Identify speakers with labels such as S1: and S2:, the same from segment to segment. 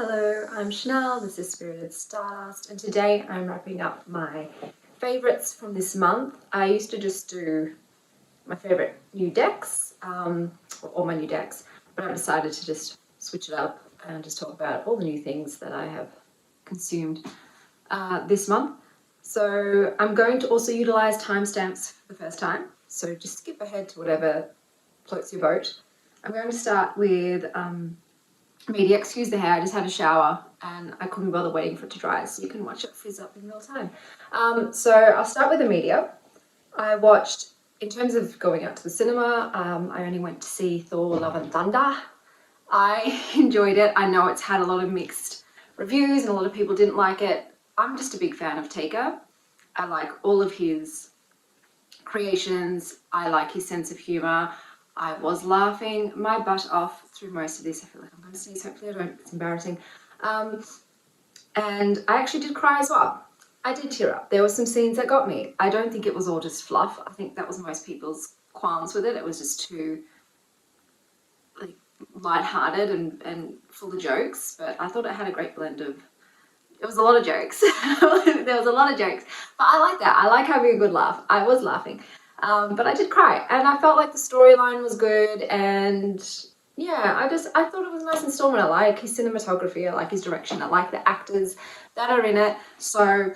S1: Hello, I'm Chanel, this is Spirited Stardust, and today I'm wrapping up my favourites from this month. I used to just do my favourite new decks, or all my new decks, but I've decided to just switch it up and just talk about all the new things that I have consumed this month. So I'm going to also utilise timestamps for the first time, so just skip ahead to whatever floats your boat. I'm going to start with media. Excuse the hair, I just had a shower and I couldn't bother waiting for it to dry, so you can watch it frizz up in real time. So I'll start with the media. I watched, in terms of going out to the cinema, I only went to see Thor Love and Thunder. I enjoyed it. I know it's had a lot of mixed reviews and a lot of people didn't like it. I'm just a big fan of Taika. I like all of his creations. I like his sense of humour. I was laughing my butt off through most of this. I feel like I'm going to sneeze, hopefully I don't, it's embarrassing. And I actually did cry as well. I did tear up. There were some scenes that got me. I don't think it was all just fluff. I think that was most people's qualms with it. It was just too like lighthearted and full of jokes, but I thought it had a great blend of, it was a lot of jokes. There was a lot of jokes, but I like that. I like having a good laugh. I was laughing. But I did cry, and I felt like the storyline was good, and yeah, I thought it was a nice installment. I like his cinematography, I like his direction, I like the actors that are in it, so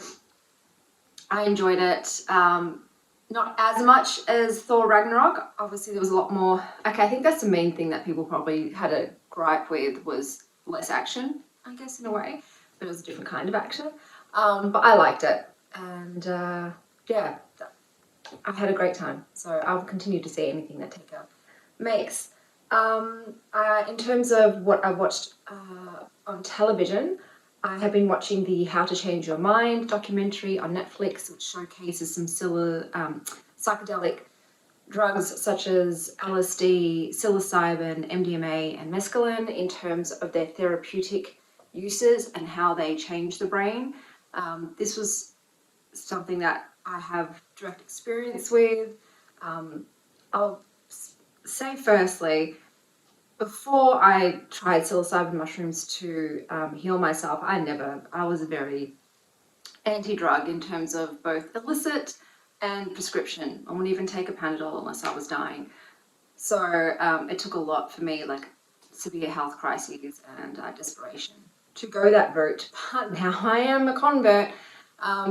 S1: I enjoyed it. Not as much as Thor Ragnarok. Obviously there was a lot more, okay, I think that's the main thing that people probably had a gripe with, was less action, I guess, in a way, but it was a different kind of action. But I liked it, and yeah, I've had a great time, so I'll continue to see anything that Taika makes. In terms of what I've watched on television, I have been watching the How to Change Your Mind documentary on Netflix, which showcases some psychedelic drugs such as LSD, psilocybin, MDMA, and mescaline in terms of their therapeutic uses and how they change the brain. This was something that I have direct experience with. I'll say firstly, before I tried psilocybin mushrooms to heal myself, I was very anti-drug in terms of both illicit and prescription. I wouldn't even take a Panadol unless I was dying. So it took a lot for me, like severe health crises and desperation, to go that route. But now I am a convert.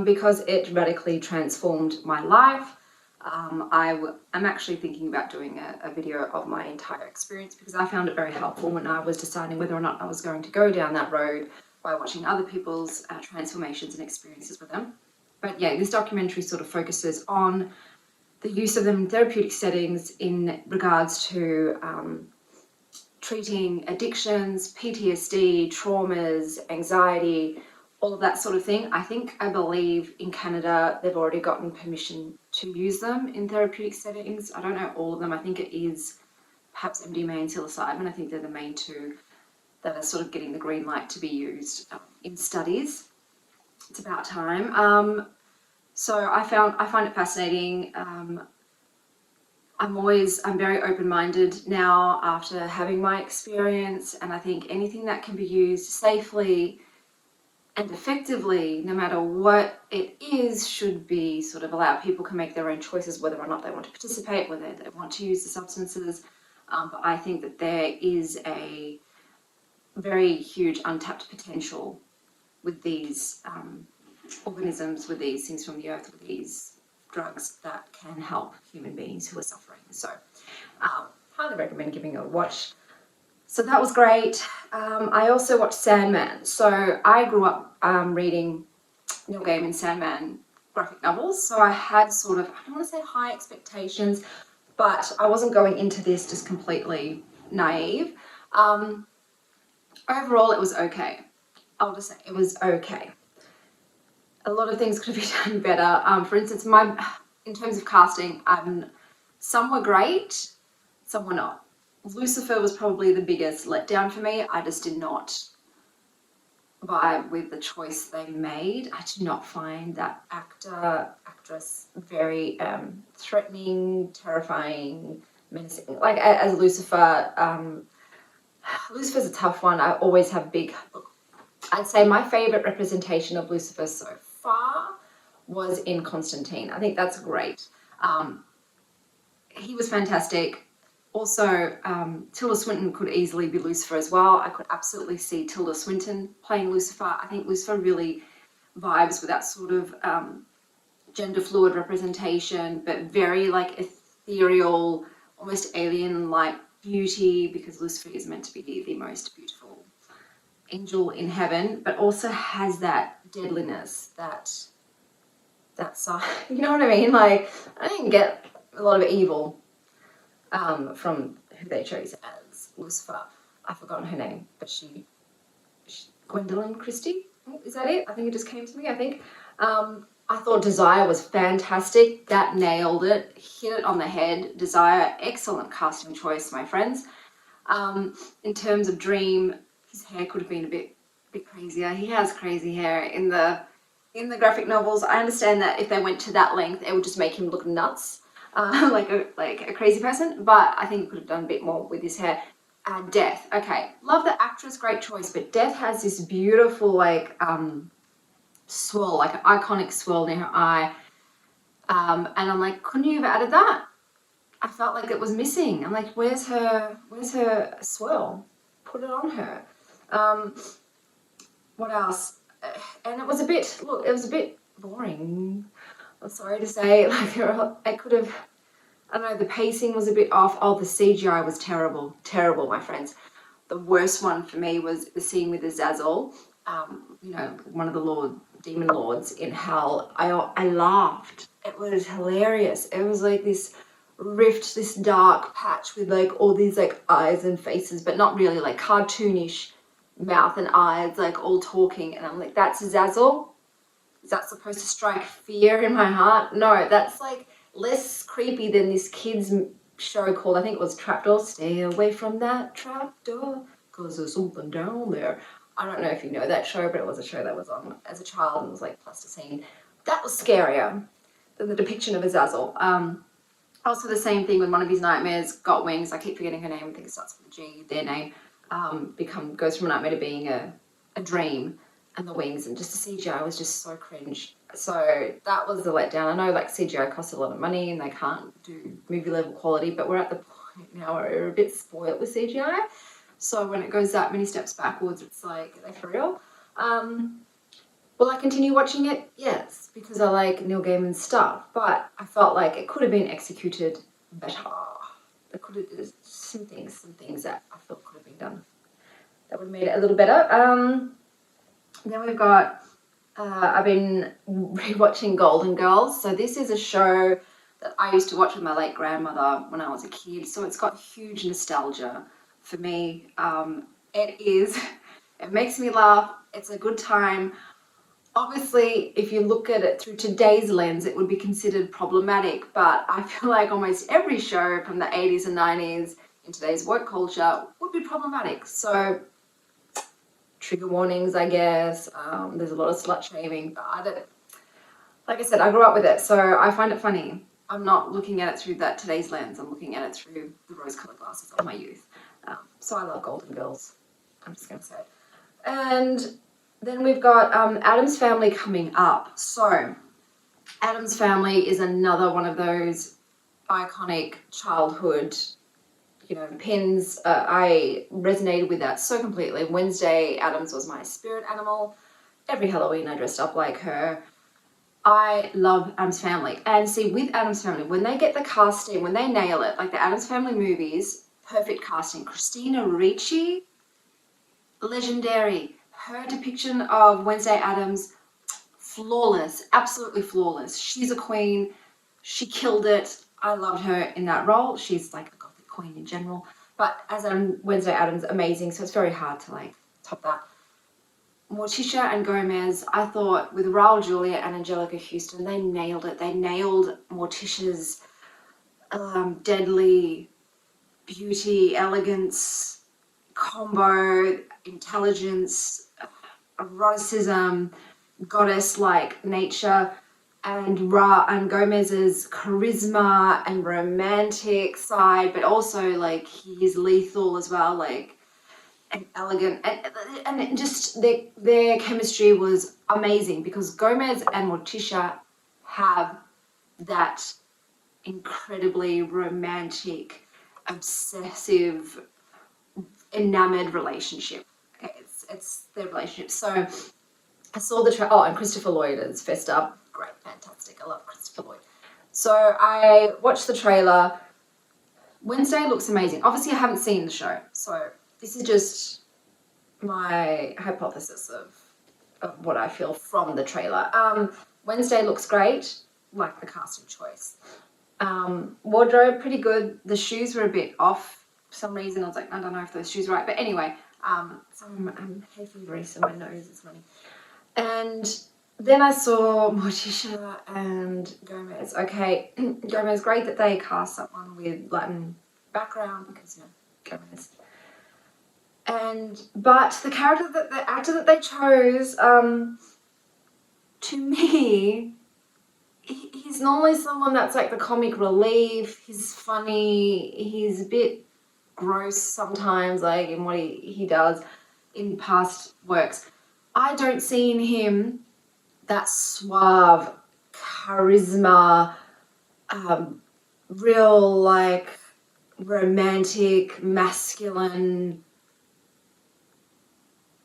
S1: Because it radically transformed my life. I'm actually thinking about doing a video of my entire experience, because I found it very helpful when I was deciding whether or not I was going to go down that road by watching other people's transformations and experiences with them. But yeah, this documentary sort of focuses on the use of them in therapeutic settings in regards to treating addictions, PTSD, traumas, anxiety, all of that sort of thing. I believe in Canada they've already gotten permission to use them in therapeutic settings. I don't know all of them. I think it is perhaps MDMA and psilocybin. I think they're the main two that are sort of getting the green light to be used in studies. It's about time. So I find it fascinating. I'm very open-minded now after having my experience, and I think anything that can be used safely and effectively, no matter what it is, should be sort of allowed. People can make their own choices whether or not they want to participate, whether they want to use the substances. But I think that there is a very huge untapped potential with these organisms, with these things from the earth, with these drugs that can help human beings who are suffering. So highly recommend giving it a watch. So that was great. I also watched Sandman. So I grew up reading Neil Gaiman's Sandman graphic novels. So I had sort of, I don't want to say high expectations, but I wasn't going into this just completely naive. Overall, it was okay. I'll just say it was okay. A lot of things could have been done better. For instance, in terms of casting, some were great, some were not. Lucifer was probably the biggest letdown for me. I just did not vibe with the choice they made. I did not find that actress very threatening, terrifying, menacing. Like as Lucifer, Lucifer's a tough one. I always have big I'd say my favorite representation of Lucifer so far was in Constantine. I think that's great. He was fantastic. Also, Tilda Swinton could easily be Lucifer as well. I could absolutely see Tilda Swinton playing Lucifer. I think Lucifer really vibes with that sort of gender fluid representation, but very like ethereal, almost alien-like beauty, because Lucifer is meant to be the most beautiful angel in heaven, but also has that deadliness, that side. You know what I mean? Like, I didn't get a lot of evil from who they chose as Lucifer. I've forgotten her name, but she Gwendolyn Christie, is that it? I think it just came to me. I think I thought Desire was fantastic. That nailed it, hit it on the head. Desire, excellent casting choice, my friends. In terms of Dream, his hair could have been a bit crazier. He has crazy hair in the graphic novels. I understand that if they went to that length, it would just make him look nuts, like a crazy person. But I think he could have done a bit more with his hair. Death, okay, love the actress, great choice. But Death has this beautiful like swirl, like an iconic swirl near her eye, and I'm like, couldn't you have added that? I felt like it was missing. I'm like, where's her swirl? Put it on her. What else? And it was a bit boring. I'm sorry to say, like, I could have, I don't know, the pacing was a bit off. Oh, the CGI was terrible, my friends. The worst one for me was the scene with Azazel, one of the demon lords in hell. I laughed. It was hilarious. It was like this rift, this dark patch with like all these like eyes and faces, but not really, like cartoonish mouth and eyes, like all talking. And I'm like, that's Azazel? Is that supposed to strike fear in my heart? No, that's like less creepy than this kids show called, I think it was Trapdoor. Stay away from that trapdoor, because there's something down there. I don't know if you know that show, but it was a show that was on as a child and was like plasticine. That was scarier than the depiction of Azazel. Also the same thing with one of his nightmares, got wings. I keep forgetting her name. I think it starts with a G. Their name goes from a nightmare to being a dream, and the wings, and just the CGI was just so cringe. So that was the letdown. I know like CGI costs a lot of money and they can't do movie level quality, but we're at the point now where we're a bit spoiled with CGI. So when it goes that many steps backwards, it's like, are they for real? Will I continue watching it? Yes, because I like Neil Gaiman's stuff, but I felt like it could have been executed better. There could have been some things that I felt could have been done that would have made it a little better. Then we've got, I've been rewatching Golden Girls. So this is a show that I used to watch with my late grandmother when I was a kid. So it's got huge nostalgia for me. It makes me laugh. It's a good time. Obviously, if you look at it through today's lens, it would be considered problematic, but I feel like almost every show from the 80s and 90s in today's woke culture would be problematic. So, trigger warnings, I guess. There's a lot of slut shaming, but like I said, I grew up with it, so I find it funny. I'm not looking at it through today's lens. I'm looking at it through the rose-colored glasses of my youth. So I love Golden Girls. I'm just going to say it. And then we've got Addams Family coming up. So Addams Family is another one of those iconic childhood, pins. I resonated with that so completely. Wednesday Addams was my spirit animal. Every Halloween I dressed up like her. I love Addams Family. And see, with Addams Family, when they get the casting, when they nail it, like the Addams Family movies, perfect casting. Christina Ricci, legendary. Her depiction of Wednesday Addams, flawless, absolutely flawless. She's a queen. She killed it. I loved her in that role. She's like a gothic queen in general. But as Wednesday Addams, amazing. So it's very hard to like top that. Morticia and Gomez, I thought with Raul Julia and Angelica Houston, they nailed it. They nailed Morticia's deadly beauty, elegance, combo, intelligence, eroticism, goddess-like nature, and Gomez's charisma and romantic side, but also like he's lethal as well. Like and elegant, and it just their chemistry was amazing, because Gomez and Morticia have that incredibly romantic, obsessive, enamored relationship. Okay, it's their relationship. So I saw the and Christopher Lloyd is fessed up. Great, fantastic. I love Christopher Lloyd. So I watched the trailer. Wednesday looks amazing. Obviously, I haven't seen the show, so this is just my hypothesis of what I feel from the trailer. Wednesday looks great, like the casting choice. Wardrobe, pretty good. The shoes were a bit off for some reason. I was like, I don't know if those shoes are right. But anyway, so I'm hay fevery, so my nose is running. And then I saw Morticia and Gomez. Okay, Gomez, great that they cast someone with Latin background, because, you know, Gomez. But the actor that they chose, to me, he's normally someone that's like the comic relief. He's funny. He's a bit gross sometimes, like in what he does in past works. I don't see in him that suave charisma, real like romantic, masculine,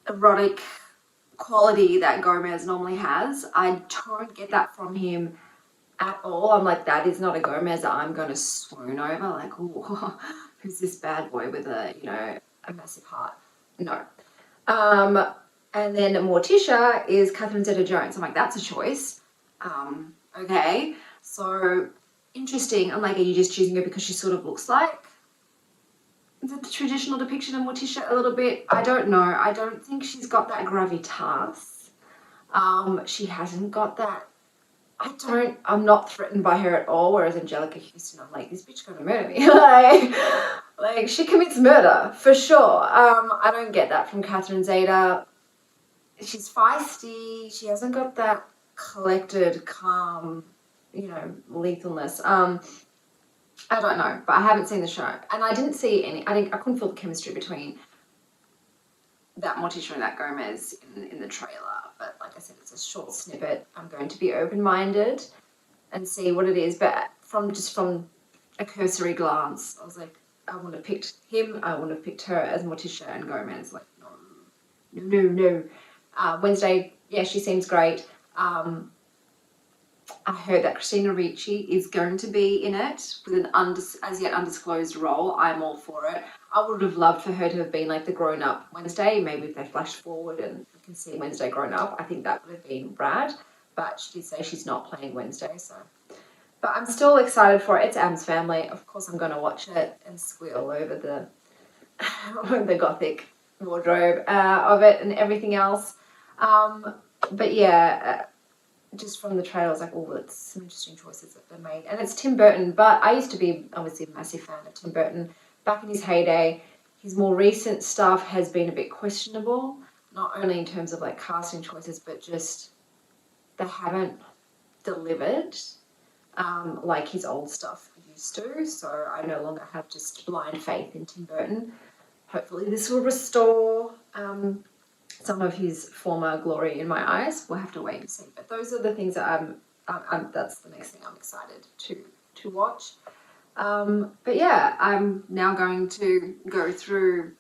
S1: erotic quality that Gomez normally has. I don't get that from him at all. I'm like, that is not a Gomez that I'm going to swoon over. Like, ooh, who's this bad boy with a, you know, a massive heart? No. And then Morticia is Catherine Zeta-Jones. I'm like, that's a choice. Okay. So interesting. I'm like, are you just choosing her because she sort of looks like the traditional depiction of Morticia a little bit? I don't know. I don't think she's got that gravitas. She hasn't got that. I'm not threatened by her at all, whereas Angelica Houston, I'm like, this bitch gonna murder me. like she commits murder for sure. I don't get that from Catherine Zeta. She's feisty. She hasn't got that collected, calm, you know, lethalness. I don't know, but I haven't seen the show, and I didn't see any. I couldn't feel the chemistry between that Morticia and that Gomez in the trailer. But like I said, it's a short snippet. I'm going to be open-minded and see what it is. But from a cursory glance, I was like, I would have picked him. I would have picked her as Morticia and Gomez. Like, no. Wednesday, yeah, she seems great. I heard that Christina Ricci is going to be in it with an as yet undisclosed role. I'm all for it. I would have loved for her to have been like the grown-up Wednesday. Maybe if they flash forward and you can see Wednesday grown up, I think that would have been rad. But she did say she's not playing Wednesday, so. But I'm still excited for it. It's Am's Family. Of course, I'm going to watch it and squeal over the gothic wardrobe of it and everything else. But yeah. Just from the trailer, I was like, oh, it's some interesting choices that they made. And it's Tim Burton, but I used to be obviously a massive fan of Tim Burton back in his heyday. His more recent stuff has been a bit questionable, not only in terms of like casting choices, but just they haven't delivered like his old stuff used to. So I no longer have just blind faith in Tim Burton. Hopefully this will restore some of his former glory in my eyes. We'll have to wait and see. But those are the things that that's the next thing I'm excited to watch. But yeah, I'm now going to go through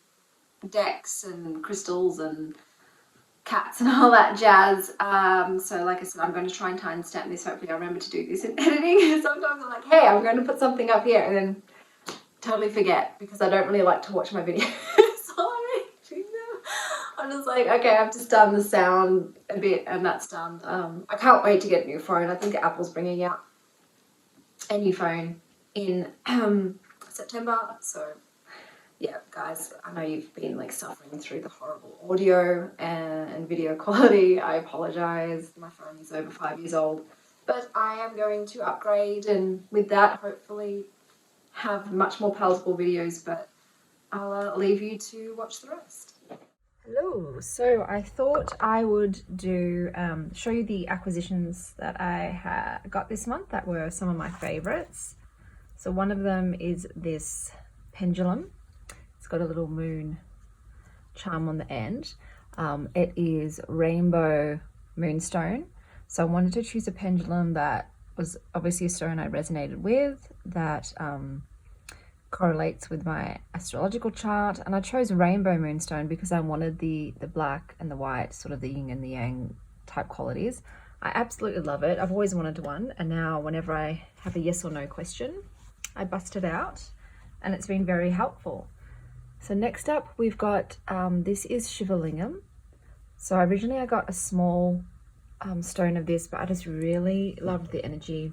S1: decks and crystals and cats and all that jazz. So like I said, I'm going to try and timestamp this. Hopefully I'll remember to do this in editing. Sometimes I'm like, hey, I'm going to put something up here, and then totally forget because I don't really like to watch my videos. I'm just like, okay, I've just done the sound a bit and that's done. I can't wait to get a new phone. I think Apple's bringing out a new phone in September. So yeah, guys, I know you've been like suffering through the horrible audio and video quality. I apologize. My phone is over 5 years old, but I am going to upgrade, and with that, hopefully have much more palatable videos, but I'll leave you to watch the rest. Hello, so I thought I would show you the acquisitions that I got this month that were some of my favorites. So one of them is this pendulum. It's got a little moon charm on the end. It is rainbow moonstone. So I wanted to choose a pendulum that was obviously a stone I resonated with, that correlates with my astrological chart, and I chose rainbow moonstone because I wanted the black and the white, sort of the yin and the yang type qualities. I absolutely love it. I've always wanted one, and now whenever I have a yes or no question, I bust it out, and it's been very helpful. So next up we've got this is Shivalingam. So originally I got a small stone of this, but I just really loved the energy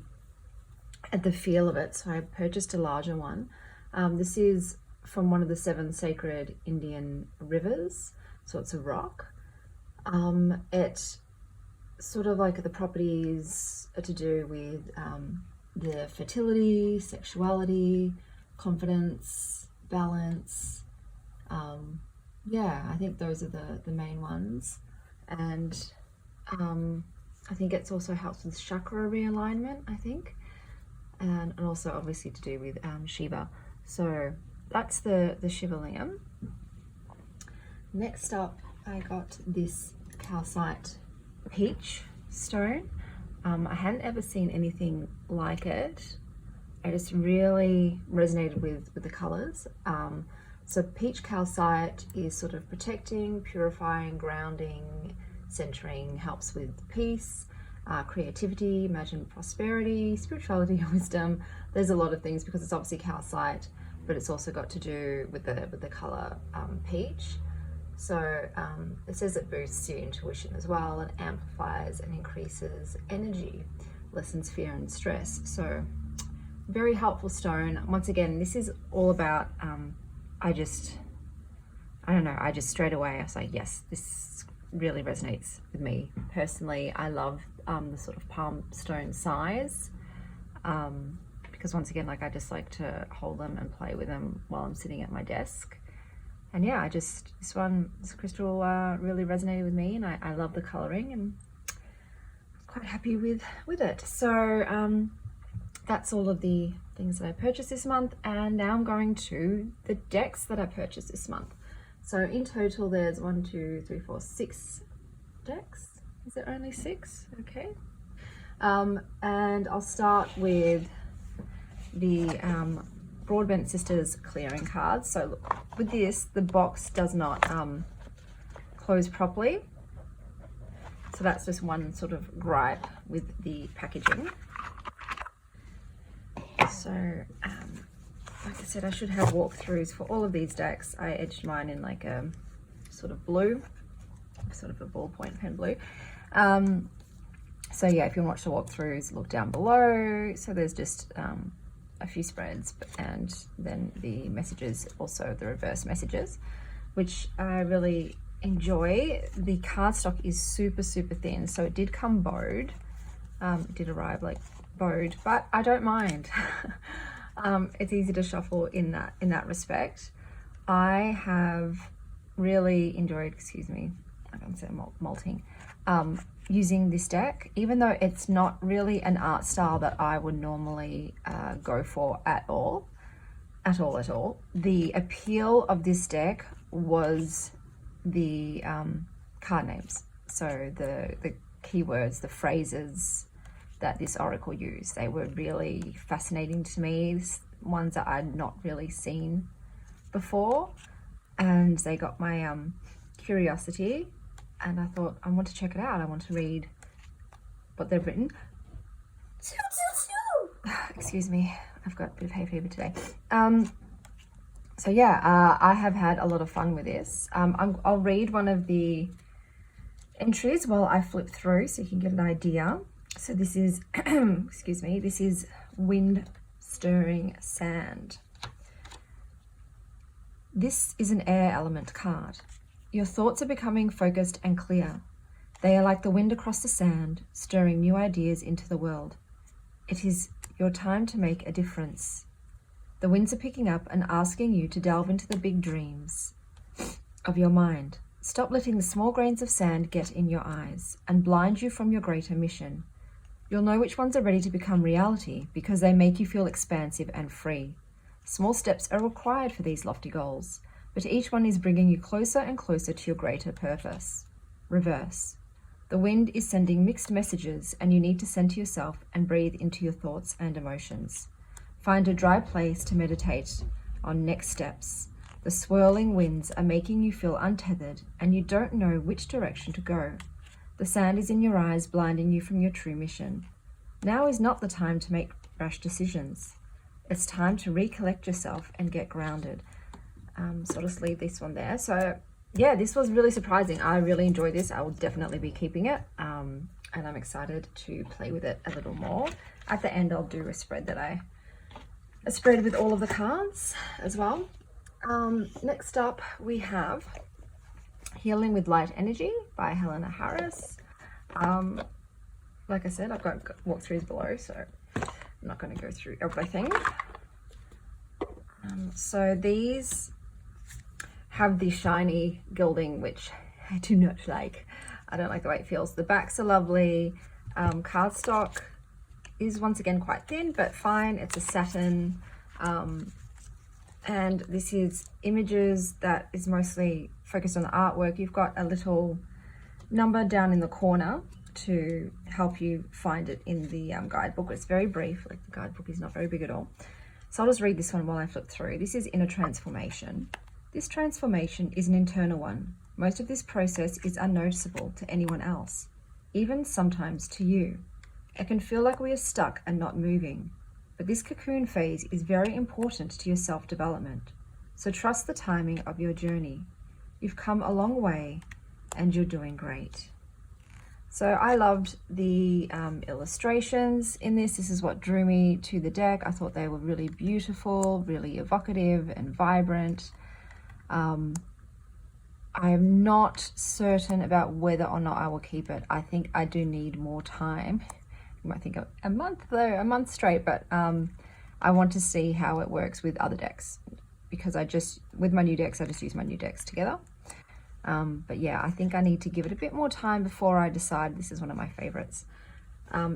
S1: and the feel of it, so I purchased a larger one. This is from one of the 7 sacred Indian rivers, so it's a rock. It sort of like the properties are to do with the fertility, sexuality, confidence, balance. Yeah, I think those are the main ones. And I think it's also helps with chakra realignment, I think, and also obviously to do with Shiva. So that's the Shivalingam. Next up, I got this calcite peach stone. I hadn't ever seen anything like it. I just really resonated with the colors. So peach calcite is sort of protecting, purifying, grounding, centering, helps with peace, creativity, imagine prosperity, spirituality, wisdom. There's a lot of things because it's obviously calcite, but it's also got to do with the color peach. So it says it boosts your intuition as well, and amplifies and increases energy, lessens fear and stress. So very helpful stone. Once again, this is all about I just straight away I was like, yes, this really resonates with me personally. I love the sort of palm stone size, because once again, like I just like to hold them and play with them while I'm sitting at my desk. And yeah, this crystal really resonated with me, and I love the coloring, and quite happy with it. So that's all of the things that I purchased this month, and now I'm going to the decks that I purchased this month. So in total there's 6 decks. Is there only 6? Okay. And I'll start with the Broadbent Sisters clearing cards. So look, with this, the box does not close properly. So that's just one sort of gripe with the packaging. So, like I said, I should have walkthroughs for all of these decks. I edged mine in like a sort of blue, sort of a ballpoint pen blue. So yeah, if you want to watch the walkthroughs, look down below. So there's just a few spreads, and then the messages, also the reverse messages, which I really enjoy. The cardstock is super thin, so it did come bowed. It did arrive like bowed, but I don't mind. It's easy to shuffle in that respect. I have really enjoyed, excuse me, I can say malting, using this deck, even though it's not really an art style that I would normally go for at all. The appeal of this deck was the card names. So the keywords, the phrases that this oracle used, they were really fascinating to me, ones that I'd not really seen before, and they got my curiosity, and I thought, I want to check it out. I want to read what they've written. Excuse me, I've got a bit of hay fever today. So yeah, I have had a lot of fun with this. I'll read one of the entries while I flip through so you can get an idea. So this is, excuse me, this is wind stirring sand. This is an air element card. Your thoughts are becoming focused and clear. They are like the wind across the sand, stirring new ideas into the world. It is your time to make a difference. The winds are picking up and asking you to delve into the big dreams of your mind. Stop letting the small grains of sand get in your eyes and blind you from your greater mission. You'll know which ones are ready to become reality because they make you feel expansive and free. Small steps are required for these lofty goals.
S2: but each one is bringing you closer and closer to your greater purpose. Reverse. The wind is sending mixed messages, and you need to center yourself and breathe into your thoughts and emotions. Find a dry place to meditate on next steps. The swirling winds are making you feel untethered, and you don't know which direction to go. The sand is in your eyes, blinding you from your true mission. Now is not the time to make rash decisions. It's time to recollect yourself and get grounded. So I'll just leave this one there. So yeah, this was really surprising. I really enjoyed this. I will definitely be keeping it. And I'm excited to play with it a little more. At the end, I'll do a spread with all of the cards as well. Next up, we have Healing with Light Energy by Helena Harris. Like I said, I've got walkthroughs below, so I'm not going to go through everything. So these have the shiny gilding, which I do not like. I don't like the way it feels. The backs are lovely. Cardstock is once again quite thin, but fine. It's a satin. And this is images that is mostly focused on the artwork. You've got a little number down in the corner to help you find it in the guidebook. It's very brief, like the guidebook is not very big at all. So I'll just read this one while I flip through. This is Inner Transformation. This transformation is an internal one. Most of this process is unnoticeable to anyone else, even sometimes to you. It can feel like we are stuck and not moving, but this cocoon phase is very important to your self-development. So trust the timing of your journey. You've come a long way and you're doing great. So I loved the illustrations in this. This is what drew me to the deck. I thought they were really beautiful, really evocative and vibrant. I am not certain about whether or not I will keep it. I think I do need more time. You might think a month though, a month straight, but I want to see how it works with other decks, because with my new decks, I just use my new decks together. But yeah, I think I need to give it a bit more time before I decide. This is one of my favorites,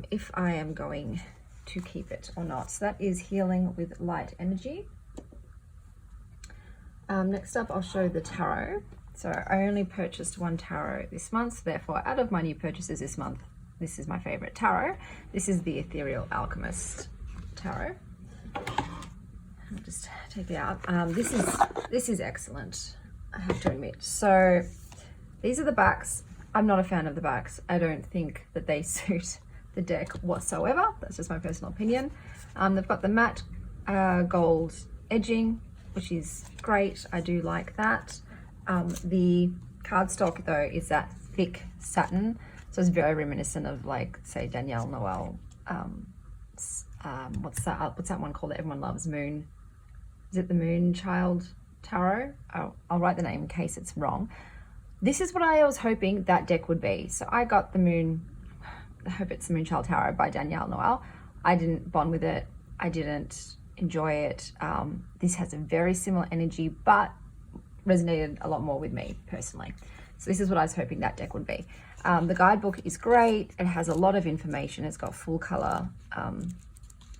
S2: if I am going to keep it or not. So that is Healing with Light Energy. Next up, I'll show the tarot. So I only purchased one tarot this month, so therefore out of my new purchases this month, this is my favorite tarot. This is the Ethereal Alchemist tarot. I'll just take it out. This is excellent, I have to admit. So these are the backs. I'm not a fan of the backs. I don't think that they suit the deck whatsoever. That's just my personal opinion. They've got the matte gold edging, which is great. I do like that. The cardstock though is that thick satin, so it's very reminiscent of, like, say, Danielle Noel. What's that one called that everyone loves? Moon. Is it the Moon Child Tarot? I'll write the name in case it's wrong. This is what I was hoping that deck would be. So I got the Moon. I hope it's the Moon Child Tarot by Danielle Noel. I didn't bond with it. I didn't enjoy it. This has a very similar energy, but resonated a lot more with me personally. So this is what I was hoping that deck would be. The guidebook is great. It has a lot of information. It's got full color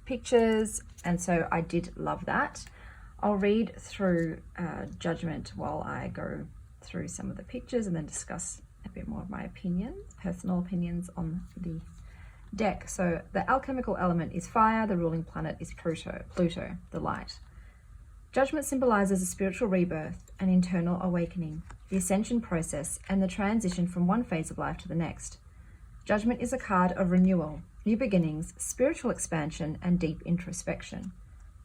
S2: pictures, and so I did love that. I'll read through Judgment while I go through some of the pictures and then discuss a bit more of my opinions, personal opinions on the deck. So the alchemical element is fire, the ruling planet is Pluto, the light. Judgment symbolizes a spiritual rebirth, an internal awakening, the ascension process, and the transition from one phase of life to the next. Judgment is a card of renewal, new beginnings, spiritual expansion, and deep introspection.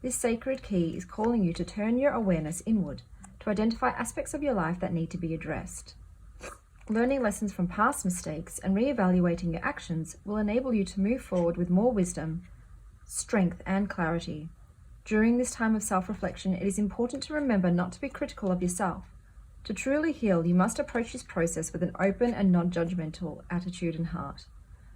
S2: This sacred key is calling you to turn your awareness inward, to identify aspects of your life that need to be addressed. Learning lessons from past mistakes and reevaluating your actions will enable you to move forward with more wisdom, strength, and clarity. During this time of self-reflection, it is important to remember not to be critical of yourself. To truly heal, you must approach this process with an open and non-judgmental attitude and heart.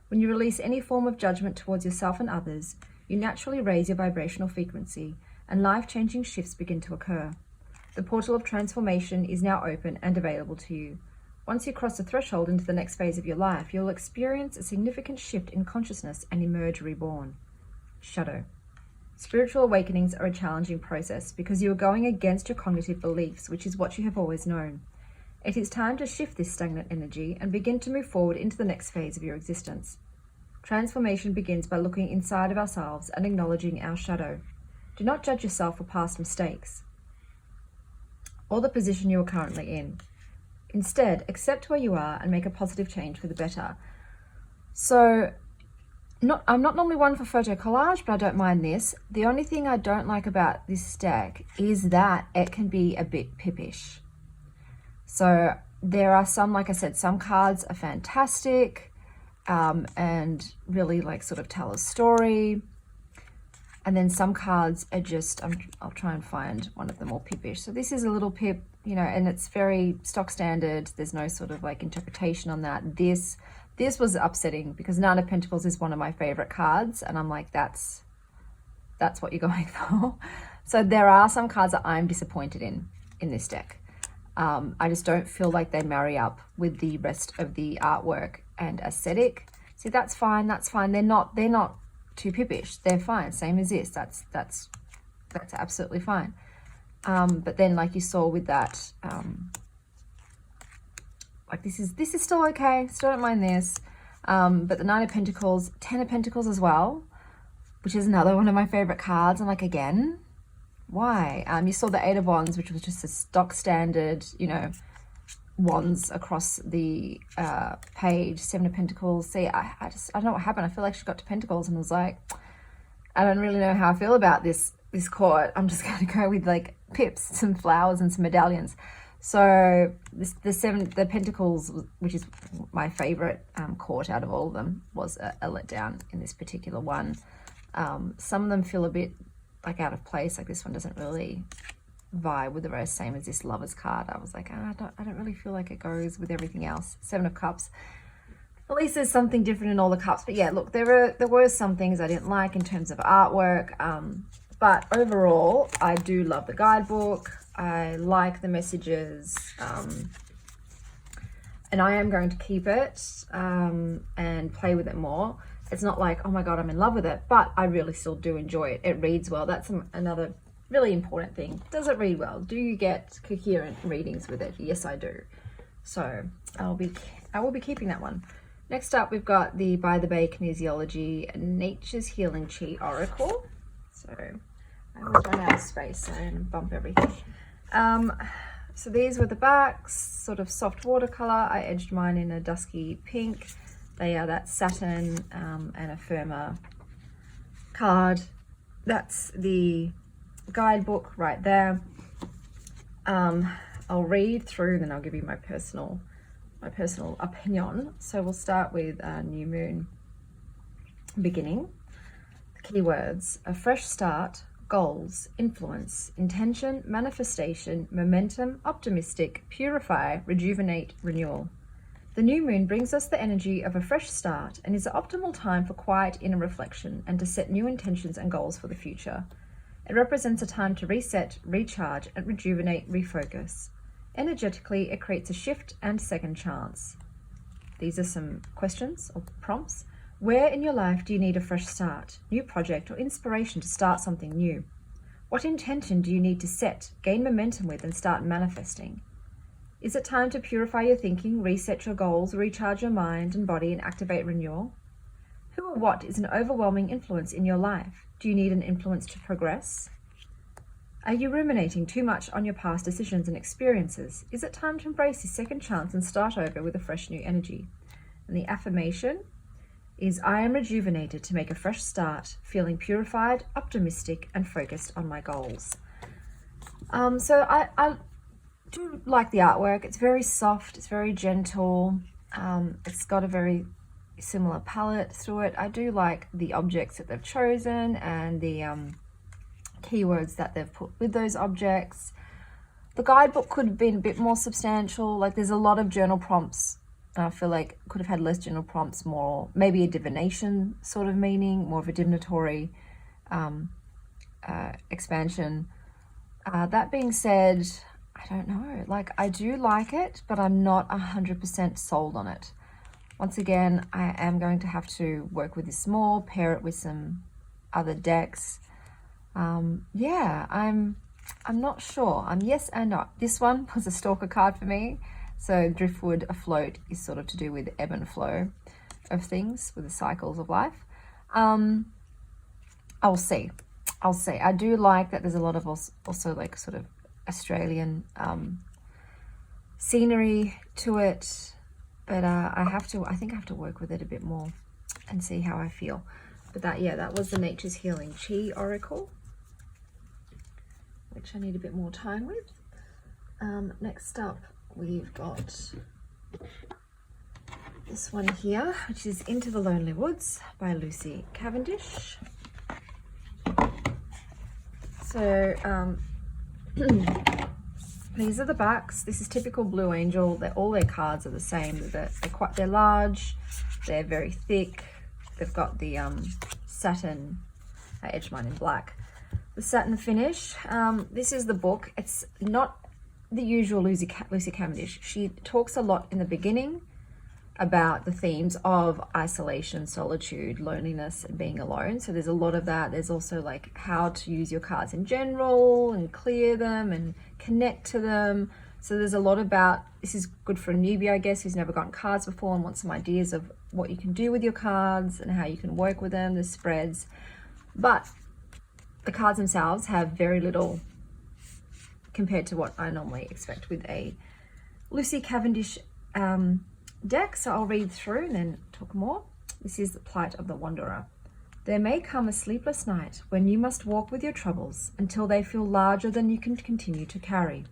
S2: When you release any form of judgment towards yourself and others, you naturally raise your vibrational frequency, and life-changing shifts begin to occur. The portal of transformation is now open and available to you. Once you cross the threshold into the next phase of your life, you'll experience a significant shift in consciousness and emerge reborn. Shadow. Spiritual awakenings are a challenging process because you are going against your cognitive beliefs, which is what you have always known. It is time to shift this stagnant energy and begin to move forward into the next phase of your existence. Transformation begins by looking inside of ourselves and acknowledging our shadow. Do not judge yourself for past mistakes or the position you are currently in. Instead, accept where you are and make a positive change for the better. So, I'm not normally one for photo collage, but I don't mind this. The only thing I don't like about this deck is that it can be a bit pippish. So there are some, like I said, some cards are fantastic and really like sort of tell a story. And then some cards are just, I'll try and find one of them more pippish. So this is a little pip, you know, and it's very stock standard. There's no sort of like interpretation on that. This was upsetting because Nine of Pentacles is one of my favorite cards. And I'm like, that's what you're going for. So there are some cards that I'm disappointed in this deck. I just don't feel like they marry up with the rest of the artwork and aesthetic. See, that's fine. That's fine. They're not too pippish. They're fine. Same as this. That's absolutely fine. But then, like you saw with that, like this is still okay. Still don't mind this. But the Nine of Pentacles, 10 of Pentacles as well, which is another one of my favorite cards. I'm like, again, why? You saw the Eight of Wands, which was just a stock standard, you know, wands across the page. Seven of Pentacles. See, I don't know what happened. I feel like she got to Pentacles and was like, I don't really know how I feel about this court. I'm just going to go with like pips, some flowers and some medallions. So the Pentacles, which is my favorite court out of all of them, was a letdown in this particular one. Some of them feel a bit like out of place. Like this one doesn't really vibe with the rest, same as this Lovers card. I was like, I don't really feel like it goes with everything else. Seven of Cups. At least there's something different in all the cups. But yeah, look, there were some things I didn't like in terms of artwork. But overall, I do love the guidebook. I like the messages. And I am going to keep it and play with it more. It's not like, oh my God, I'm in love with it, but I really still do enjoy it. It reads well. That's another really important thing. Does it read well? Do you get coherent readings with it? Yes, I do. So I will be keeping that one. Next up, we've got the By the Bay Kinesiology Nature's Healing Chi Oracle. So I always run out of space, so I'm going to bump everything. So these were the backs, sort of soft watercolor. I edged mine in a dusky pink. They are that satin and a firmer card. That's the guidebook right there. I'll read through, then I'll give you my personal opinion. So we'll start with new moon beginning. The keywords: a fresh start, goals, influence, intention, manifestation, momentum, optimistic, purify, rejuvenate, renewal. The new moon brings us the energy of a fresh start and is the optimal time for quiet inner reflection and to set new intentions and goals for the future. It represents a time to reset, recharge, and rejuvenate, refocus. Energetically, it creates a shift and second chance. These are some questions or prompts. Where in your life do you need a fresh start, new project, or inspiration to start something new? What intention do you need to set, gain momentum with, and start manifesting? Is it time to purify your thinking, reset your goals, recharge your mind and body, and activate renewal? Who or what is an overwhelming influence in your life? Do you need an influence to progress? Are you ruminating too much on your past decisions and experiences? Is it time to embrace this second chance and start over with a fresh new energy? And the affirmation is, I am rejuvenated to make a fresh start, feeling purified, optimistic, and focused on my goals. So I do like the artwork. It's very soft, it's very gentle. It's got a very similar palette through it. I do like the objects that they've chosen and the keywords that they've put with those objects. The guidebook could have been a bit more substantial. Like there's a lot of journal prompts. I feel like could have had less journal prompts, more maybe a divination sort of meaning, more of a divinatory expansion. That being said, I don't know, like I do like it, but I'm not 100% sold on it. Once again, I am going to have to work with this more, pair it with some other decks. Yeah, I'm not sure. I'm yes and no. This one was a stalker card for me. So driftwood afloat is sort of to do with ebb and flow of things, with the cycles of life. I'll see. I do like that there's a lot of also like sort of Australian scenery to it, but I think I have to work with it a bit more and see how I feel. But that was the Nature's Healing Chi Oracle, which I need a bit more time with. Next up, we've got this one here, which is Into the Lonely Woods by Lucy Cavendish. So these are the backs. This is typical Blue Angel. All their cards are the same. They're large. They're very thick. They've got the satin. I edged mine in black. The satin finish. This is the book. It's not the usual Lucy Cavendish. She talks a lot in the beginning about the themes of isolation, solitude, loneliness, and being alone. So there's a lot of that. There's also like how to use your cards in general and clear them and connect to them. So there's a lot about, this is good for a newbie, I guess, who's never gotten cards before and wants some ideas of what you can do with your cards and how you can work with them, the spreads. But the cards themselves have very little compared to what I normally expect with a Lucy Cavendish deck. So I'll read through and then talk more. This is the plight of the wanderer. There may come a sleepless night when you must walk with your troubles until they feel larger than you can continue to carry.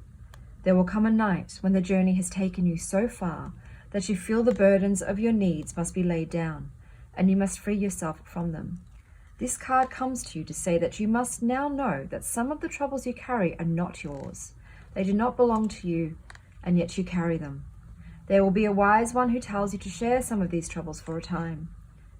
S2: There will come a night when the journey has taken you so far that you feel the burdens of your needs must be laid down, and you must free yourself from them. This card comes to you to say that you must now know that some of the troubles you carry are not yours. They do not belong to you, and yet you carry them. There will be a wise one who tells you to share some of these troubles for a time.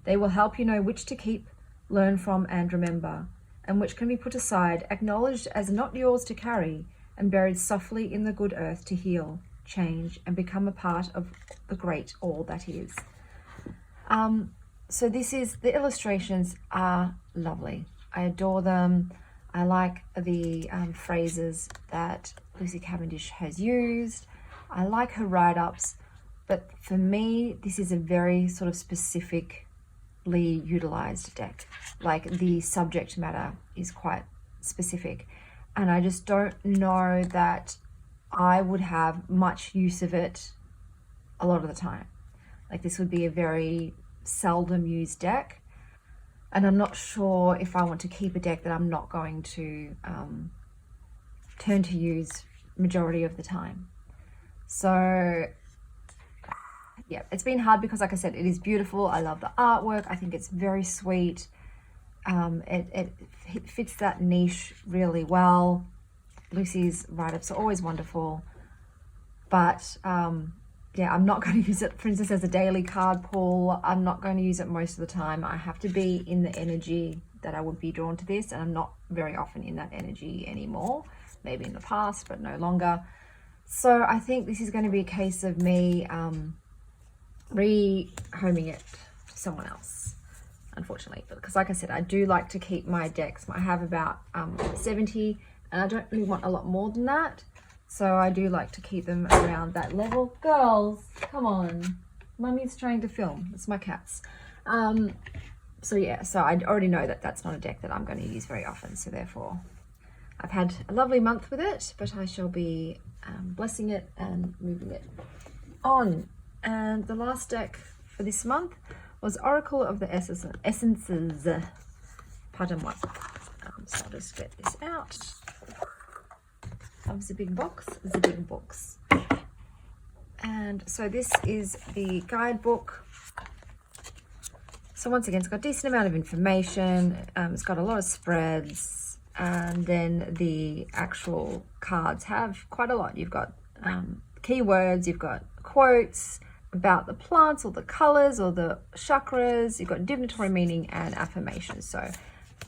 S2: They will help you know which to keep, learn from, and remember, and which can be put aside, acknowledged as not yours to carry, and buried softly in the good earth to heal, change, and become a part of the great all that is. So the illustrations are lovely. I adore them. I like the phrases that Lucy Cavendish has used. I like her write-ups, but for me, this is a very sort of specifically utilized deck. Like the subject matter is quite specific, and I just don't know that I would have much use of it a lot of the time. Like this would be a very seldom used deck, and I'm not sure if I want to keep a deck that I'm not going to turn to use majority of the time. So yeah, it's been hard because, like I said, it is beautiful. I love the artwork. I think it's very sweet. It fits that niche really well. Lucy's write-ups are always wonderful, but yeah, I'm not going to use it, for instance, as a daily card pull. I'm not going to use it most of the time. I have to be in the energy that I would be drawn to this, and I'm not very often in that energy anymore. Maybe in the past, but no longer. So I think this is going to be a case of me rehoming it to someone else, unfortunately, because like I said, I do like to keep my decks. I have about 70, and I don't really want a lot more than that, so I do like to keep them around that level. Girls, come on, mummy's trying to film. It's my cats. So yeah, so I already know that that's not a deck that I'm going to use very often, so therefore I've had a lovely month with it, but I shall be blessing it and moving it on. And the last deck for this month was Oracle of the Essences. Pardon what. So I'll just get this out of the big box. And so this is the guidebook. So once again, it's got a decent amount of information. It's got a lot of spreads, and then the actual cards have quite a lot. You've got keywords, you've got quotes about the plants or the colors or the chakras, you've got divinatory meaning and affirmations. So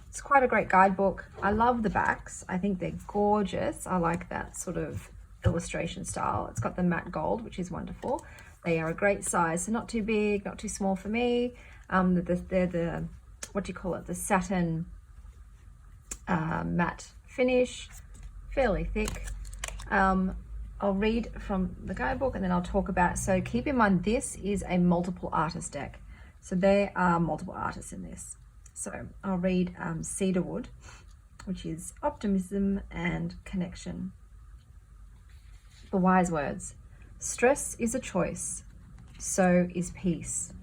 S2: it's quite a great guidebook. I love the backs. I think they're gorgeous. I like that sort of illustration style. It's got the matte gold, which is wonderful. They are a great size, so not too big, not too small for me. They're the, what do you call it? The satin matte finish, fairly thick. I'll read from the guidebook and then I'll talk about it. So keep in mind, this is a multiple artist deck. So there are multiple artists in this. So I'll read Cedarwood, which is optimism and connection. The wise words. Stress is a choice. So is peace.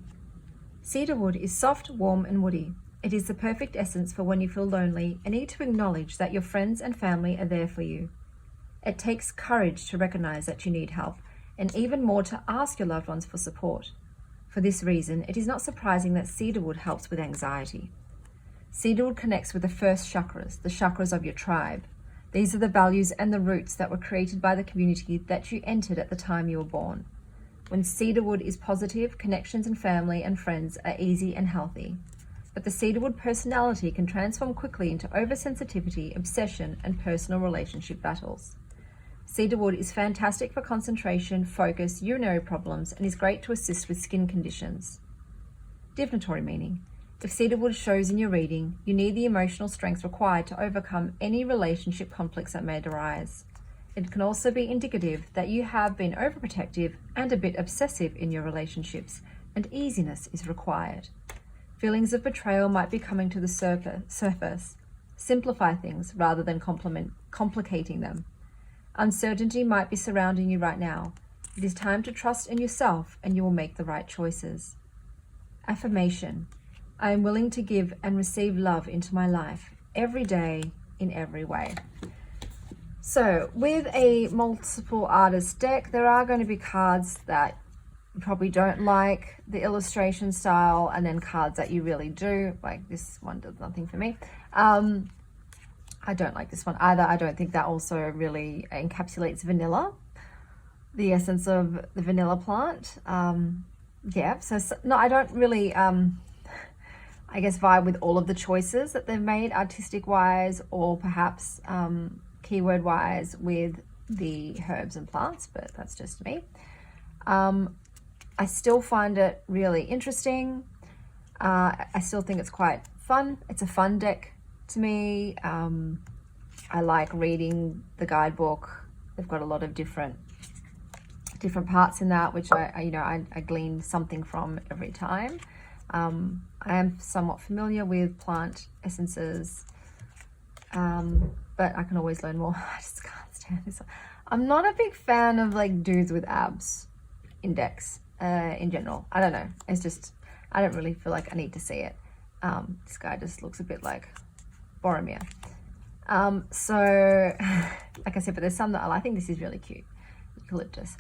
S2: Cedarwood is soft, warm and woody. It is the perfect essence for when you feel lonely and need to acknowledge that your friends and family are there for you. It takes courage to recognize that you need help, and even more to ask your loved ones for support. For this reason, it is not surprising that cedarwood helps with anxiety. Cedarwood connects with the first chakras, the chakras of your tribe. These are the values and the roots that were created by the community that you entered at the time you were born. When cedarwood is positive, connections and family and friends are easy and healthy. But the cedarwood personality can transform quickly into oversensitivity, obsession, and personal relationship battles. Cedarwood is fantastic for concentration, focus, urinary problems, and is great to assist with skin conditions. Divinatory meaning. If cedarwood shows in your reading, you need the emotional strength required to overcome any relationship conflicts that may arise. It can also be indicative that you have been overprotective and a bit obsessive in your relationships, and easiness is required. Feelings of betrayal might be coming to the surface. Simplify things rather than complicating them. Uncertainty might be surrounding you right now. It is time to trust in yourself and you will make the right choices. Affirmation. I am willing to give and receive love into my life every day in every way. So with a multiple artist deck, there are going to be cards that you probably don't like the illustration style, and then cards that you really do. Like this one does nothing for me. I don't like this one either. I don't think that also really encapsulates vanilla, the essence of the vanilla plant. Yeah, so no, I don't really, I guess, vibe with all of the choices that they've made artistic-wise, or perhaps keyword-wise with the herbs and plants, but that's just me. I still find it really interesting. I still think it's quite fun. It's a fun deck to me. I like reading the guidebook. They've got a lot of different parts in that, which I glean something from every time. I am somewhat familiar with plant essences, but I can always learn more. I just can't stand this. I'm not a big fan of like dudes with abs in decks in general. I don't know. It's just, I don't really feel like I need to see it. This guy just looks a bit like Boromir. So like I said, but there's some that I think this is really cute. Eucalyptus,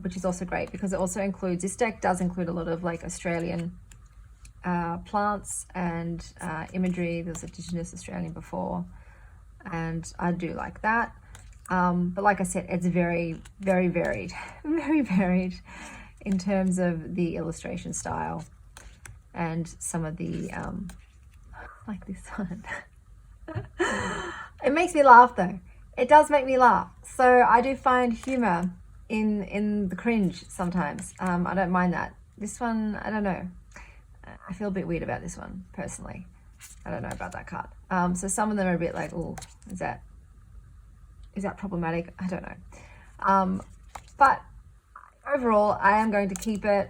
S2: which is also great because it also includes, this deck does include a lot of like Australian plants and imagery. There's Indigenous Australian before, and I do like that. But like I said, it's very, very varied, very varied in terms of the illustration style and some of the, like this one. It makes me laugh though. It does make me laugh. So I do find humor in the cringe sometimes. I don't mind that. This one, I don't know. I feel a bit weird about this one personally. I don't know about that card. So some of them are a bit like, oh, is that problematic? I don't know. But overall, I am going to keep it.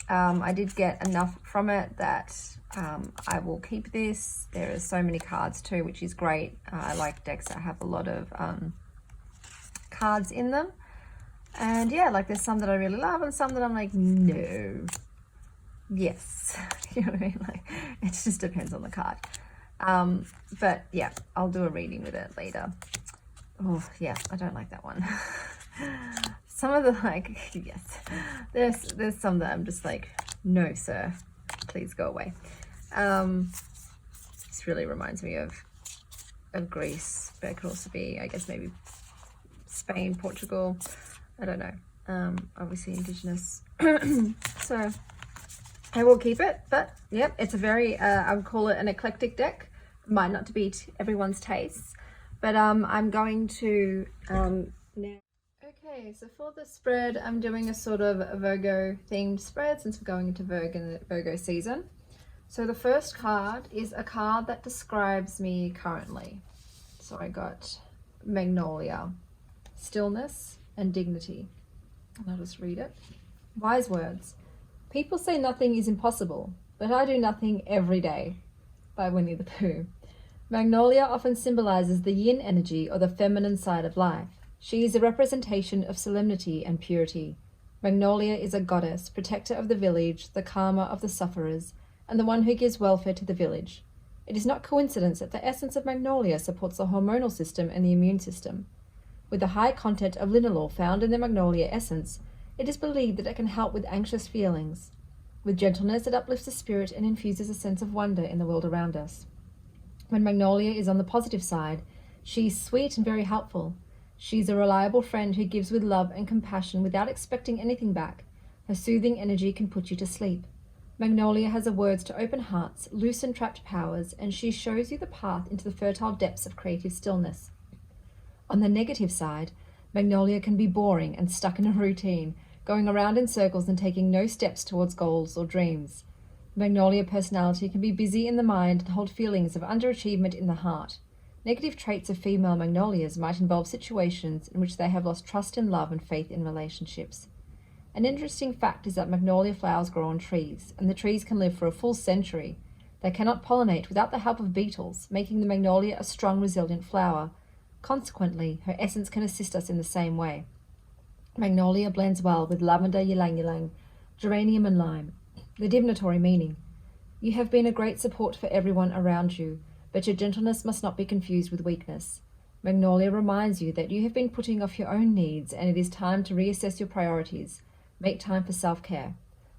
S2: I did get enough from it that I will keep this. There are so many cards too, which is great. I like decks that have a lot of cards in them. And yeah, like there's some that I really love and some that I'm like, no. Yes. You know what I mean? Like, it just depends on the card. But yeah, I'll do a reading with it later. Oh yeah, I don't like that one. Some of the like, yes, there's some that I'm just like, no sir, please go away. This really reminds me of Greece, but it could also be, I guess, maybe Spain, Portugal, I don't know. Obviously Indigenous. So I will keep it, but yep, it's a very, I would call it an eclectic deck. Might not to be everyone's tastes, but I'm going to now. Okay, so for the spread, I'm doing a sort of a Virgo themed spread since we're going into Virgo season. So the first card is a card that describes me currently. So I got Magnolia, stillness and dignity. And I'll just read it. Wise words. People say nothing is impossible, but I do nothing every day. By Winnie the Pooh. Magnolia often symbolizes the yin energy or the feminine side of life. She is a representation of solemnity and purity. Magnolia is a goddess, protector of the village, the karma of the sufferers, and the one who gives welfare to the village. It is not coincidence that the essence of Magnolia supports the hormonal system and the immune system. With the high content of linalool found in the Magnolia essence, it is believed that it can help with anxious feelings. With gentleness, it uplifts the spirit and infuses a sense of wonder in the world around us. When Magnolia is on the positive side, she is sweet and very helpful. She is a reliable friend who gives with love and compassion without expecting anything back. Her soothing energy can put you to sleep. Magnolia has the words to open hearts, loosen trapped powers, and she shows you the path into the fertile depths of creative stillness. On the negative side, Magnolia can be boring and stuck in a routine, going around in circles and taking no steps towards goals or dreams. Magnolia personality can be busy in the mind and hold feelings of underachievement in the heart. Negative traits of female Magnolias might involve situations in which they have lost trust in love and faith in relationships. An interesting fact is that Magnolia flowers grow on trees, and the trees can live for a full century. They cannot pollinate without the help of beetles, making the Magnolia a strong, resilient flower. Consequently, her essence can assist us in the same way. Magnolia blends well with lavender, ylang-ylang, geranium and lime. The divinatory meaning. You have been a great support for everyone around you, but your gentleness must not be confused with weakness. Magnolia reminds you that you have been putting off your own needs and it is time to reassess your priorities. Make time for self-care.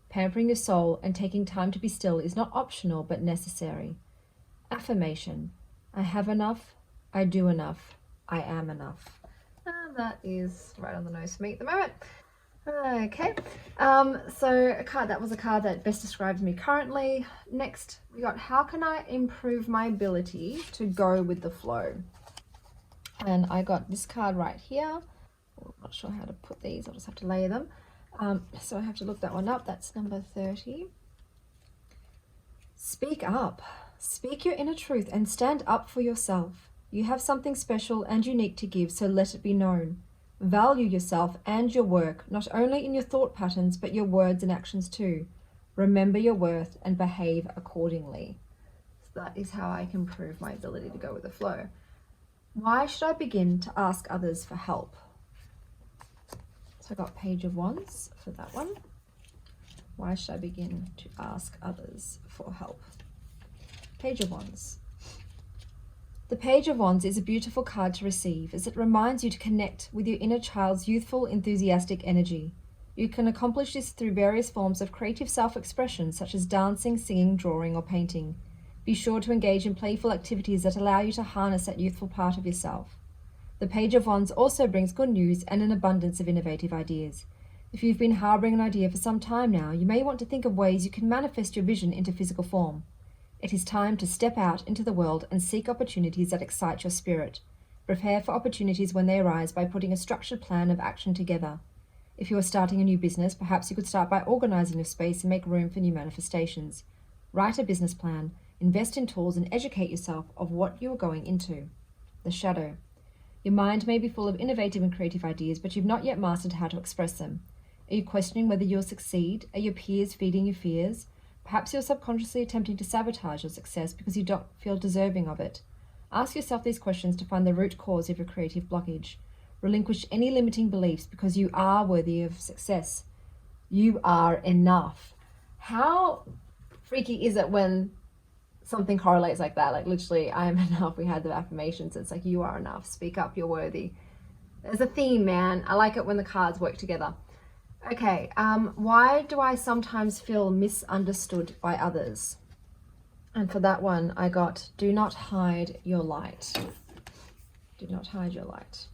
S2: Pampering your soul and taking time to be still is not optional but necessary. Affirmation. I have enough. I do enough. I am enough. And that is right on the nose for me at the moment. Okay, so that was a card that best describes me currently. Next, we got how can I improve my ability to go with the flow? And I got this card right here. I'm not sure how to put these, I'll just have to layer them. So I have to look that one up. That's number 30. Speak up. Speak your inner truth and stand up for yourself. You have something special and unique to give, so let it be known. Value yourself and your work, not only in your thought patterns, but your words and actions too. Remember your worth and behave accordingly. So that is how I can improve my ability to go with the flow. Why should I begin to ask others for help? So I got Page of Wands for that one. Why should I begin to ask others for help? Page of Wands. The Page of Wands is a beautiful card to receive as it reminds you to connect with your inner child's youthful, enthusiastic energy. You can accomplish this through various forms of creative self-expression such as dancing, singing, drawing, or painting. Be sure to engage in playful activities that allow you to harness that youthful part of yourself. The Page of Wands also brings good news and an abundance of innovative ideas. If you've been harboring an idea for some time now, you may want to think of ways you can manifest your vision into physical form. It is time to step out into the world and seek opportunities that excite your spirit. Prepare for opportunities when they arise by putting a structured plan of action together. If you are starting a new business, perhaps you could start by organizing your space and make room for new manifestations. Write a business plan, invest in tools, and educate yourself of what you are going into. The Shadow. Your mind may be full of innovative and creative ideas, but you've not yet mastered how to express them. Are you questioning whether you'll succeed? Are your peers feeding you fears? Perhaps you're subconsciously attempting to sabotage your success because you don't feel deserving of it. Ask yourself these questions to find the root cause of your creative blockage. Relinquish any limiting beliefs because you are worthy of success. You are enough. How freaky is it when something correlates like that? Like literally, I am enough. We had the affirmations. It's like, you are enough. Speak up. You're worthy. There's a theme, man. I like it when the cards work together. Okay, why do I sometimes feel misunderstood by others? And for that one, I got, do not hide your light. Do not hide your light.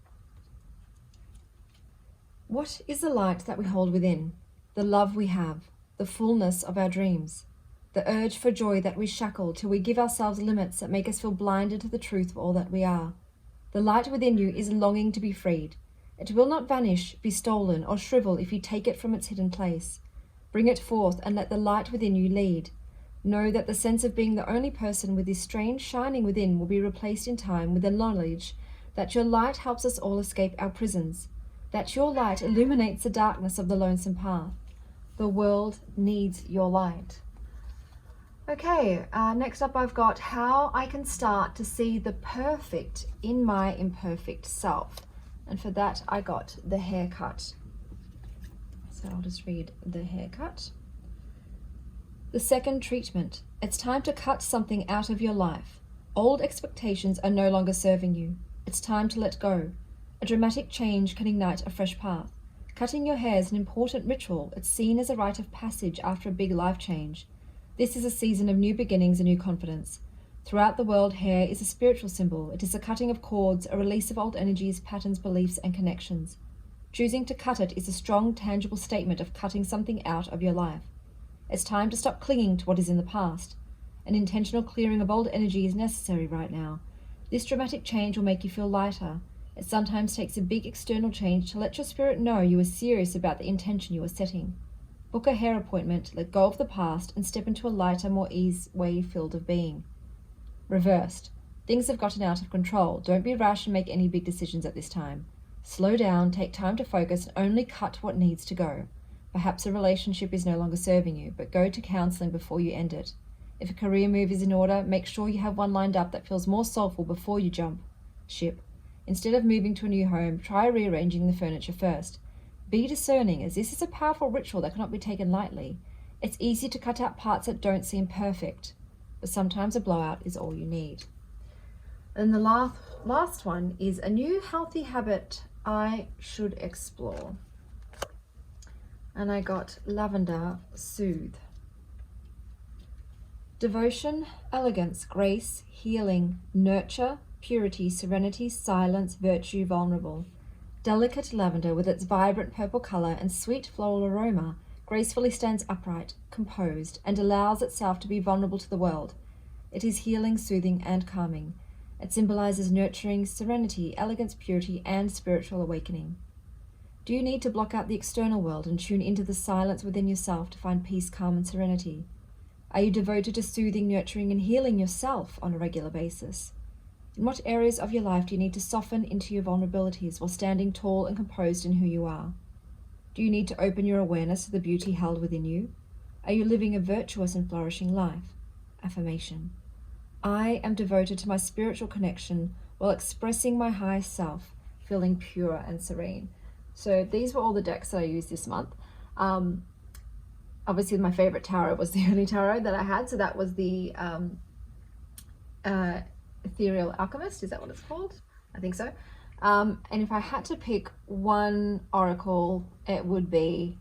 S2: What is the light that we hold within? The love we have, the fullness of our dreams, the urge for joy that we shackle till we give ourselves limits that make us feel blinded to the truth of all that we are. The light within you is longing to be freed. It will not vanish, be stolen, or shrivel if you take it from its hidden place. Bring it forth and let the light within you lead. Know that the sense of being the only person with this strange shining within will be replaced in time with the knowledge that your light helps us all escape our prisons, that your light illuminates the darkness of the lonesome path. The world needs your light. Okay, next up I've got how I can start to see the perfect in my imperfect self. And for that I got the haircut. So I'll just read the haircut. The second treatment. It's time to cut something out of your life. Old expectations are no longer serving you. It's time to let go. A dramatic change can ignite a fresh path. Cutting your hair is an important ritual. It's seen as a rite of passage after a big life change. This is a season of new beginnings and new confidence. Throughout the world, hair is a spiritual symbol. It is a cutting of cords, a release of old energies, patterns, beliefs, and connections. Choosing to cut it is a strong, tangible statement of cutting something out of your life. It's time to stop clinging to what is in the past. An intentional clearing of old energy is necessary right now. This dramatic change will make you feel lighter. It sometimes takes a big external change to let your spirit know you are serious about the intention you are setting. Book a hair appointment, let go of the past, and step into a lighter, more ease-way field of being. Reversed. Things have gotten out of control. Don't be rash and make any big decisions at this time. Slow down, take time to focus, and only cut what needs to go. Perhaps a relationship is no longer serving you, but go to counseling before you end it. If a career move is in order, make sure you have one lined up that feels more soulful before you jump ship. Instead of moving to a new home, try rearranging the furniture first. Be discerning, as this is a powerful ritual that cannot be taken lightly. It's easy to cut out parts that don't seem perfect, but sometimes a blowout is all you need. And the last one is a new healthy habit I should explore. And I got lavender soothe. Devotion, elegance, grace, healing, nurture, purity, serenity, silence, virtue, vulnerable. Delicate lavender with its vibrant purple color and sweet floral aroma gracefully stands upright, composed, and allows itself to be vulnerable to the world. It is healing, soothing, and calming. It symbolizes nurturing, serenity, elegance, purity, and spiritual awakening. Do you need to block out the external world and tune into the silence within yourself to find peace, calm, and serenity? Are you devoted to soothing, nurturing, and healing yourself on a regular basis? In what areas of your life do you need to soften into your vulnerabilities while standing tall and composed in who you are? Do you need to open your awareness to the beauty held within you? Are you living a virtuous and flourishing life? Affirmation. I am devoted to my spiritual connection while expressing my highest self, feeling pure and serene. So these were all the decks that I used this month. Obviously my favorite tarot was the only tarot that I had, so that was the Ethereal Alchemist. Is that what it's called? I think so. And if I had to pick one oracle, it would be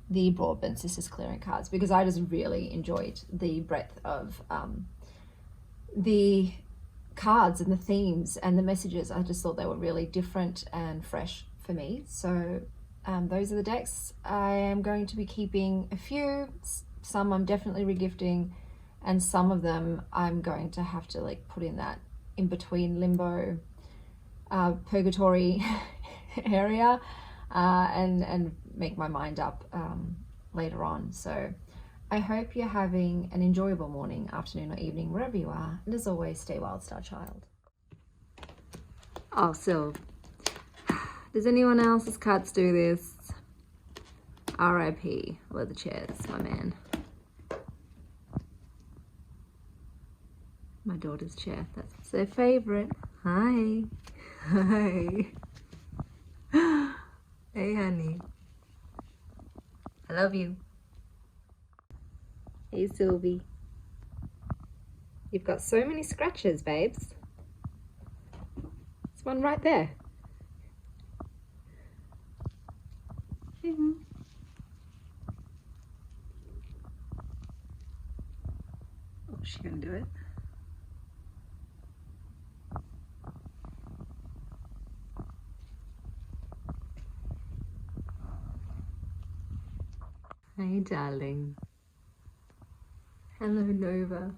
S2: the Broadbent Sisters Clearing cards, because I just really enjoyed the breadth of the cards and the themes and the messages. I just thought they were really different and fresh for me. So those are the decks. I am going to be keeping a few. Some I'm definitely regifting, and some of them I'm going to have to like put in that in between limbo, purgatory area, and make my mind up later on. So I hope you're having an enjoyable morning, afternoon, or evening, wherever you are. And as always, stay wild, star child. Oh, Syl, does anyone else's cards do this? R.I.P. leather chairs, my man. My daughter's chair, that's their favorite. Hi. Hi. Hey, honey. I love you. Hey, Sylvie. You've got so many scratches, babes. There's one right there. Oh, she can do it. Hi, darling. Hello, Nova.